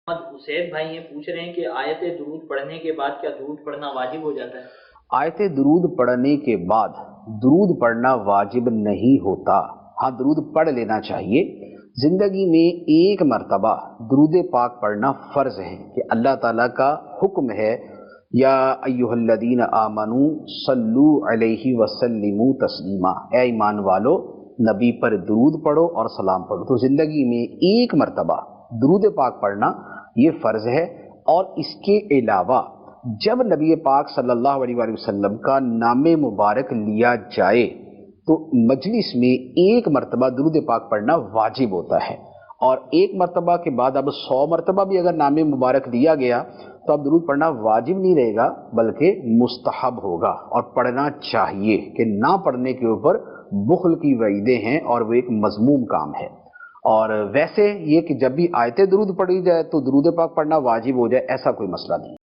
حسین بھائی یہ پوچھ رہے ہیں کہ آیت درود پڑھنے کے بعد کیا درود پڑھنا واجب ہو جاتا ہے؟ آیت درود پڑھنے کے بعد درود پڑھنا واجب نہیں ہوتا، ہاں درود پڑھ لینا چاہیے۔ زندگی میں ایک مرتبہ درود پاک پڑھنا فرض ہے کہ اللہ تعالیٰ کا حکم ہے، یا ایہا الذین آمنوا صلو علیہ وسلموا تسلیما، اے ایمان والو نبی پر درود پڑھو اور سلام پڑھو۔ تو زندگی میں ایک مرتبہ درود پاک پڑھنا یہ فرض ہے، اور اس کے علاوہ جب نبی پاک صلی اللہ علیہ وآلہ وسلم کا نام مبارک لیا جائے تو مجلس میں ایک مرتبہ درود پاک پڑھنا واجب ہوتا ہے، اور ایک مرتبہ کے بعد اب 100 مرتبہ بھی اگر نام مبارک دیا گیا تو اب درود پڑھنا واجب نہیں رہے گا بلکہ مستحب ہوگا، اور پڑھنا چاہیے کہ نہ پڑھنے کے اوپر بخل کی وعیدیں ہیں اور وہ ایک مذموم کام ہے۔ اور ویسے یہ کہ جب بھی آیت درود پڑھی جائے تو درود پاک پڑھنا واجب ہو جائے ایسا کوئی مسئلہ نہیں۔